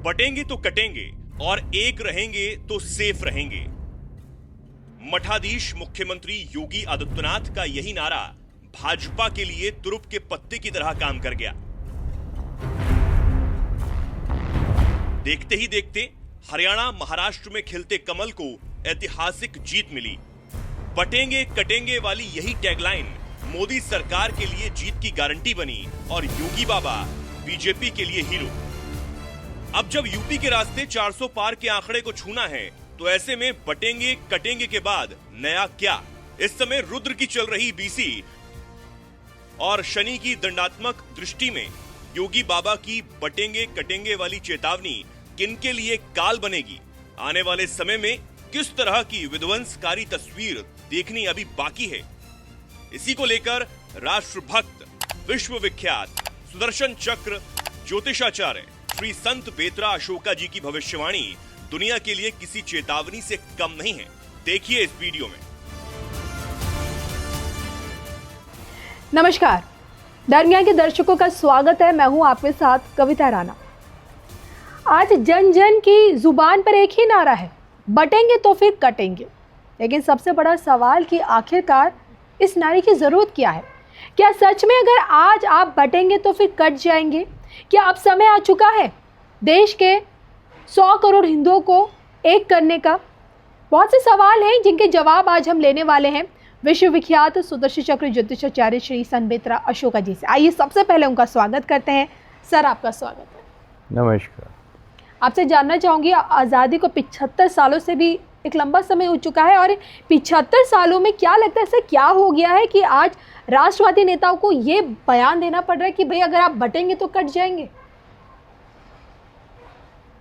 बटेंगे तो कटेंगे और एक रहेंगे तो सेफ रहेंगे। मठाधीश मुख्यमंत्री योगी आदित्यनाथ का यही नारा भाजपा के लिए तुरुप के पत्ते की तरह काम कर गया। देखते ही देखते हरियाणा महाराष्ट्र में खिलते कमल को ऐतिहासिक जीत मिली। बटेंगे कटेंगे वाली यही टैगलाइन मोदी सरकार के लिए जीत की गारंटी बनी और योगी बाबा बीजेपी के लिए हीरो। अब जब यूपी के रास्ते 400 पार के आंकड़े को छूना है तो ऐसे में बटेंगे कटेंगे के बाद नया क्या? इस समय रुद्र की चल रही बीसी और शनि की दंडात्मक दृष्टि में योगी बाबा की बटेंगे कटेंगे वाली चेतावनी किनके लिए काल बनेगी? आने वाले समय में किस तरह की विध्वंसकारी तस्वीर देखनी अभी बाकी है। इसी को लेकर राष्ट्रभक्त विश्वविख्यात सुदर्शन चक्र ज्योतिषाचार्य श्री संत बेतरा अशोका जी की भविष्यवाणी दुनिया के लिए किसी चेतावनी से कम नहीं है। देखिए इस वीडियो में। नमस्कार, धर्म ज्ञान के दर्शकों का स्वागत है। मैं हूं आपके साथ कविता राणा। आज जन जन की जुबान पर एक ही नारा है, बटेंगे तो फिर कटेंगे। लेकिन सबसे बड़ा सवाल कि आखिरकार इस नारे की जरूरत क्या है? क्या सच में अगर आज आप बटेंगे तो फिर कट जाएंगे? क्या अब समय आ चुका है देश के 100 करोड़ हिंदुओं को एक करने का? बहुत से सवाल हैं जिनके जवाब आज हम लेने वाले हैं विश्वविख्यात सुदर्शन चक्र ज्योतिषाचार्य श्री संत बेतरा अशोका जी से। आइए सबसे पहले उनका स्वागत करते हैं। सर, आपका स्वागत है। नमस्कार। आपसे जानना चाहूँगी, आज़ादी को 75 सालों से भी एक लंबा समय हो चुका है और 75 सालों में क्या लगता है ऐसा क्या हो गया है कि आज राष्ट्रवादी नेताओं को ये बयान देना पड़ रहा है कि भाई अगर आप बटेंगे तो कट जाएंगे?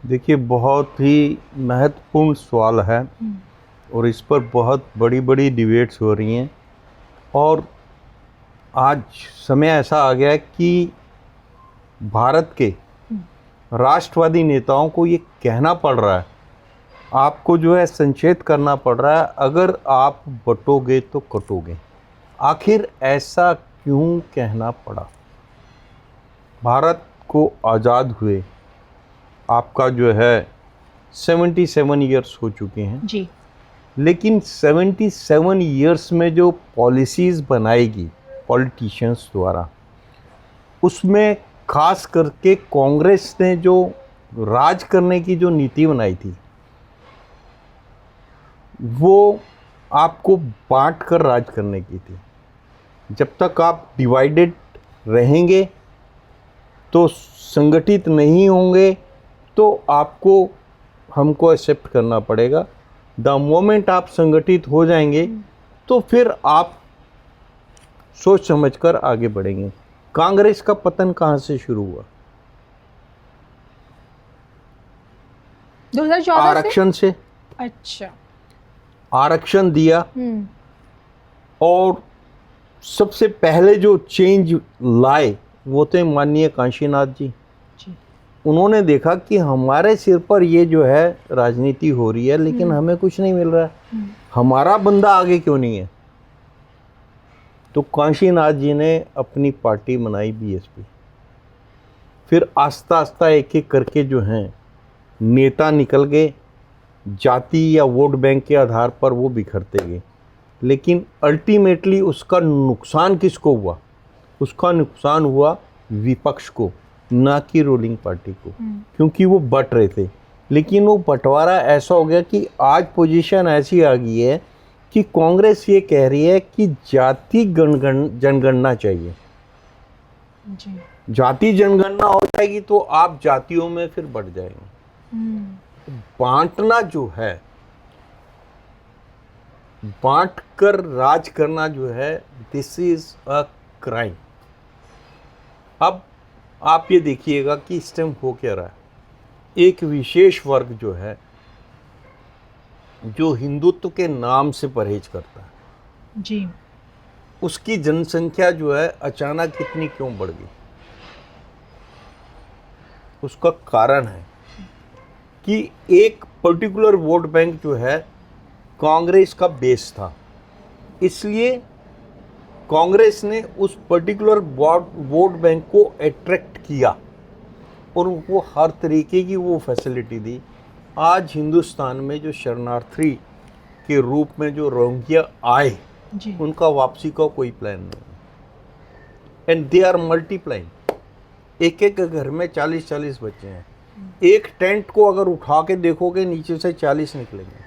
देखिए, बहुत ही महत्वपूर्ण सवाल है और इस पर बहुत बड़ी बड़ी डिबेट्स हो रही हैं और आज समय ऐसा आ गया है कि भारत के राष्ट्रवादी नेताओं को ये कहना पड़ रहा है, आपको जो है संचेत करना पड़ रहा है, अगर आप बटोगे तो कटोगे। आखिर ऐसा क्यों कहना पड़ा? भारत को आज़ाद हुए आपका जो है 77 ईयर्स हो चुके हैं जी। लेकिन 77 ईयर्स में जो पॉलिसीज़ बनाएगी पॉलिटिशियंस द्वारा, उसमें खास करके कांग्रेस ने जो राज करने की जो नीति बनाई थी वो आपको बांट कर राज करने की थी। जब तक आप डिवाइडेड रहेंगे तो संगठित नहीं होंगे तो आपको हमको एक्सेप्ट करना पड़ेगा। द मोमेंट आप संगठित हो जाएंगे तो फिर आप सोच समझकर आगे बढ़ेंगे। कांग्रेस का पतन कहाँ से शुरू हुआ? 2014 आरक्षण से। अच्छा। आरक्षण दिया और सबसे पहले जो चेंज लाए वो थे माननीय काशीनाथ जी। उन्होंने देखा कि हमारे सिर पर ये जो है राजनीति हो रही है लेकिन हमें कुछ नहीं मिल रहा है, हमारा बंदा आगे क्यों नहीं है? तो काशीनाथ जी ने अपनी पार्टी बनाई बीएसपी। फिर आस्ता आस्ता एक एक करके जो हैं नेता निकल गए, जाति या वोट बैंक के आधार पर वो बिखरते गए। लेकिन अल्टीमेटली उसका नुकसान किसको हुआ? उसका नुकसान हुआ विपक्ष को, ना कि रूलिंग पार्टी को, क्योंकि वो बट रहे थे। लेकिन वो बंटवारा ऐसा हो गया कि आज पोजीशन ऐसी आ गई है कि कांग्रेस ये कह रही है कि जाति जनगणना चाहिए जी। जाति जनगणना हो जाएगी तो आप जातियों में फिर बढ़ जाएंगे। बांटना जो है, बांट कर राज करना जो है, दिस इज अ क्राइम। अब आप ये देखिएगा कि इस टाइम हो क्या रहा है। एक विशेष वर्ग जो है जो हिंदुत्व के नाम से परहेज करता है जी, उसकी जनसंख्या जो है अचानक इतनी क्यों बढ़ गई? उसका कारण है कि एक पर्टिकुलर वोट बैंक जो है कांग्रेस का बेस था, इसलिए कांग्रेस ने उस पर्टिकुलर वोट बैंक को अट्रैक्ट किया और उनको हर तरीके की वो फैसिलिटी दी। आज हिंदुस्तान में जो शरणार्थी के रूप में जो रोहिंग्या आए, जी उनका वापसी का कोई प्लान नहीं। And they are multiplying. एक एक घर में 40-40 बच्चे हैं। एक टेंट को अगर उठा के देखोगे नीचे से 40 निकलेंगे।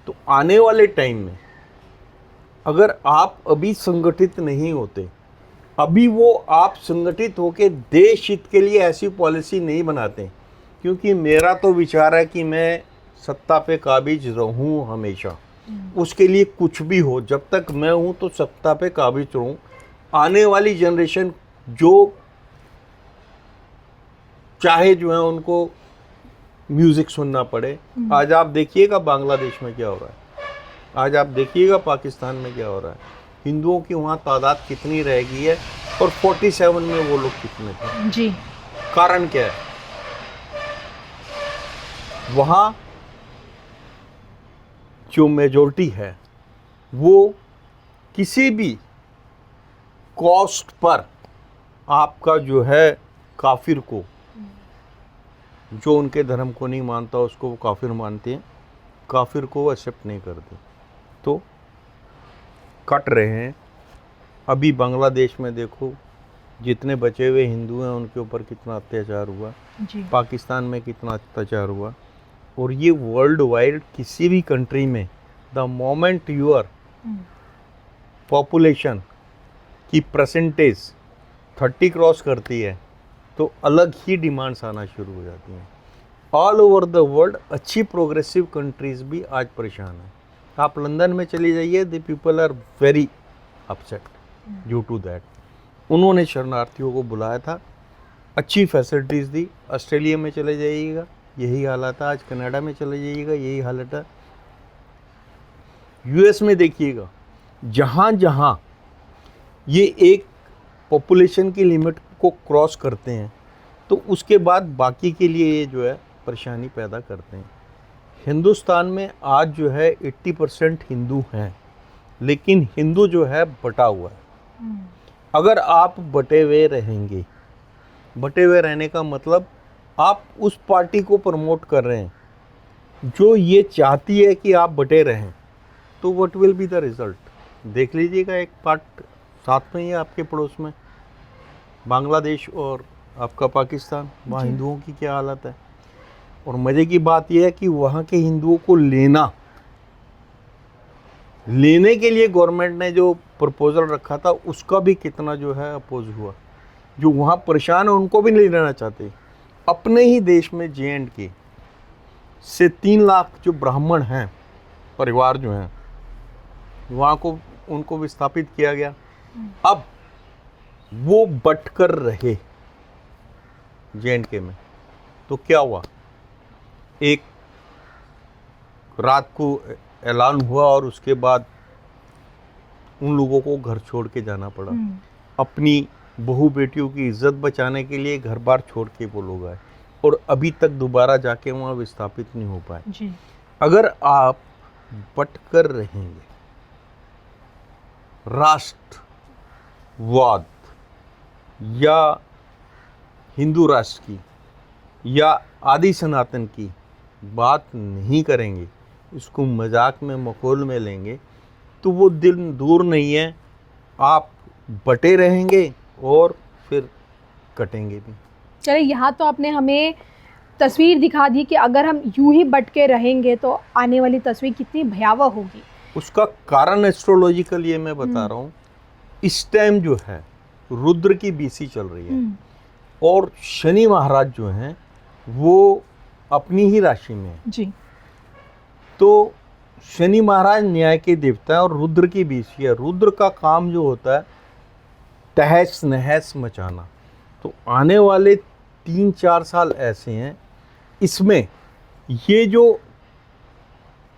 तो आने वाले टाइम में अगर आप अभी संगठित नहीं होते, अभी वो आप संगठित होके देश हित के लिए ऐसी पॉलिसी नहीं बनाते, क्योंकि मेरा तो विचार है कि मैं सत्ता पे काबिज रहूं हमेशा, उसके लिए कुछ भी हो, जब तक मैं हूं तो सत्ता पे काबिज रहूं। आने वाली जनरेशन जो चाहे जो है उनको म्यूजिक सुनना पड़े। आज आप देखिएगा बांग्लादेश में क्या हो रहा है, आज आप देखिएगा पाकिस्तान में क्या हो रहा है। हिंदुओं की वहाँ तादाद कितनी रह गई है और 47 में वो लोग कितने थे। जी कारण क्या है? वहाँ जो मेजॉरिटी है वो किसी भी कॉस्ट पर आपका जो है काफिर को, जो उनके धर्म को नहीं मानता उसको वो काफिर मानते हैं, काफिर को वो एक्सेप्ट नहीं करते, तो कट रहे हैं। अभी बांग्लादेश में देखो जितने बचे हुए हिंदू हैं उनके ऊपर कितना अत्याचार हुआ, जी पाकिस्तान में कितना अत्याचार हुआ, और ये वर्ल्ड वाइड किसी भी कंट्री में द मोमेंट यूर पॉपुलेशन की परसेंटेज 30 क्रॉस करती है तो अलग ही डिमांड्स आना शुरू हो जाती हैं। ऑल ओवर द वर्ल्ड अच्छी प्रोग्रेसिव कंट्रीज भी आज परेशान हैं। आप लंदन में चले जाइए, the people are very upset due to that. उन्होंने शरणार्थियों को बुलाया था, अच्छी फैसिलिटीज़ दी। ऑस्ट्रेलिया में चले जाइएगा यही हालत है, आज कनाडा में चले जाइएगा यही हालत है। यूएस में देखिएगा, जहाँ जहाँ ये एक पॉपुलेशन की लिमिट को क्रॉस करते हैं तो उसके बाद बाकी के लिए ये जो है परेशानी पैदा करते हैं। हिंदुस्तान में आज जो है 80% हिंदू हैं, लेकिन हिंदू जो है बटा हुआ है। अगर आप बटे हुए रहेंगे, बटे हुए रहने का मतलब आप उस पार्टी को प्रमोट कर रहे हैं जो ये चाहती है कि आप बटे रहें, तो what will be the result? देख लीजिएगा, एक पार्ट साथ में ही है आपके पड़ोस में, बांग्लादेश और आपका पाकिस्तान, वहाँ हिंदुओं की क्या हालत है। और मज़े की बात यह है कि वहाँ के हिंदुओं को लेने के लिए गवर्नमेंट ने जो प्रपोजल रखा था उसका भी कितना जो है अपोज हुआ। जो वहाँ परेशान है उनको भी नहीं लेना चाहते। अपने ही देश में JNK से 3 लाख जो ब्राह्मण हैं, परिवार जो हैं, वहाँ को उनको विस्थापित किया गया। अब वो बट कर रहे JNK में, तो क्या हुआ? एक रात को ऐलान हुआ और उसके बाद उन लोगों को घर छोड़ के जाना पड़ा। अपनी बहू बेटियों की इज्जत बचाने के लिए घर बार छोड़ के वो लोग आए और अभी तक दोबारा जाके वहाँ विस्थापित नहीं हो पाए। जी अगर आप बट कर रहेंगे राष्ट्रवाद या हिंदू राष्ट्र की या आदि सनातन की बात नहीं करेंगे, इसको मजाक में मखौल में लेंगे, तो वो दिन दूर नहीं है, आप बटे रहेंगे और फिर कटेंगे भी। चलिए, यहाँ तो आपने हमें तस्वीर दिखा दी कि अगर हम यूं ही बटके रहेंगे तो आने वाली तस्वीर कितनी भयावह होगी। उसका कारण एस्ट्रोलॉजिकल ये मैं बता रहा हूँ। इस टाइम जो है रुद्र की बीसी चल रही है और शनि महाराज जो हैं वो अपनी ही राशि में है। जी तो शनि महाराज न्याय के देवता है और रुद्र की बीसी है। रुद्र का काम जो होता है तहस नहस मचाना। तो आने वाले 3-4 साल ऐसे हैं, इसमें ये जो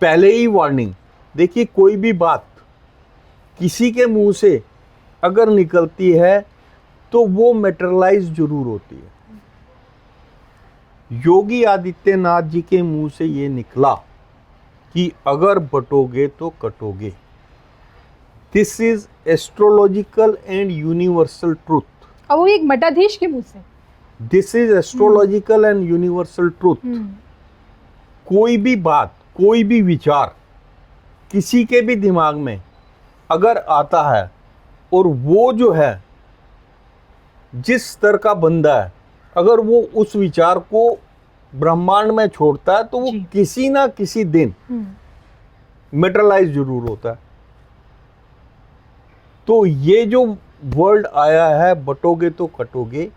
पहले ही वार्निंग, देखिए कोई भी बात किसी के मुंह से अगर निकलती है तो वो मैटेरियलाइज जरूर होती है। योगी आदित्यनाथ जी के मुंह से ये निकला कि अगर बटोगे तो कटोगे। This is astrological and universal truth. और वो एक मठाधीश के मुंह से। This is astrological and universal truth. कोई भी बात, कोई भी विचार किसी के भी दिमाग में अगर आता है और वो जो है जिस स्तर का बंदा है, अगर वो उस विचार को ब्रह्मांड में छोड़ता है तो वो जी। किसी ना किसी दिन मेटेरियलाइज जरूर होता है। तो ये जो वर्ड आया है बटोगे तो कटोगे,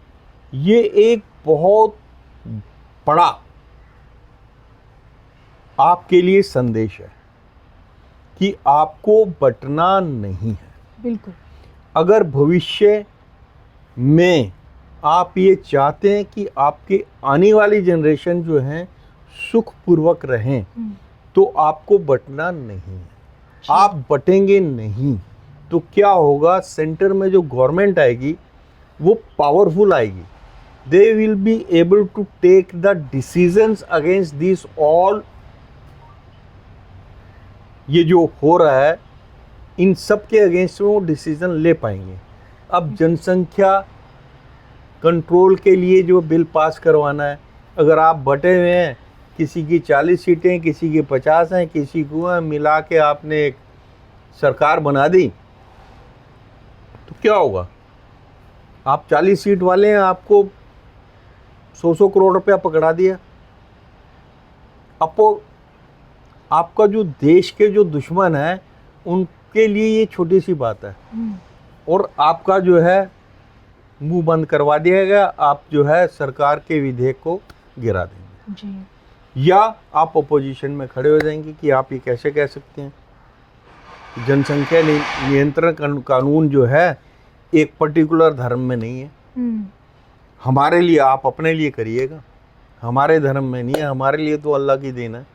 ये एक बहुत बड़ा आपके लिए संदेश है कि आपको बटना नहीं है। बिल्कुल। अगर भविष्य में आप ये चाहते हैं कि आपके आने वाली जनरेशन जो है सुखपूर्वक रहें, तो आपको बटना नहीं है। आप बटेंगे नहीं तो क्या होगा, सेंटर में जो गवर्नमेंट आएगी वो पावरफुल आएगी। They will be able to take the decisions against this all. ये जो हो रहा है इन सब के अगेंस्ट वो डिसीजन ले पाएंगे। अब जनसंख्या कंट्रोल के लिए जो बिल पास करवाना है, अगर आप बटे हुए हैं, किसी की 40 सीटें, किसी की 50 हैं, किसी को मिला के आपने एक सरकार बना दी, तो क्या होगा? आप 40 सीट वाले हैं, आपको 100 करोड़ रुपया पकड़ा दिया। अब आपका जो देश के जो दुश्मन है उनके लिए ये छोटी सी बात है, और आपका जो है मुंह बंद करवा दिया गया। आप जो है सरकार के विधेयक को गिरा देंगे जी। या आप अपोजिशन में खड़े हो जाएंगे कि आप ये कैसे कह सकते हैं। जनसंख्या नियंत्रण कानून जो है एक पर्टिकुलर धर्म में नहीं है। हमारे लिए आप अपने लिए करिएगा, हमारे धर्म में नहीं है। हमारे लिए तो अल्लाह की देन है।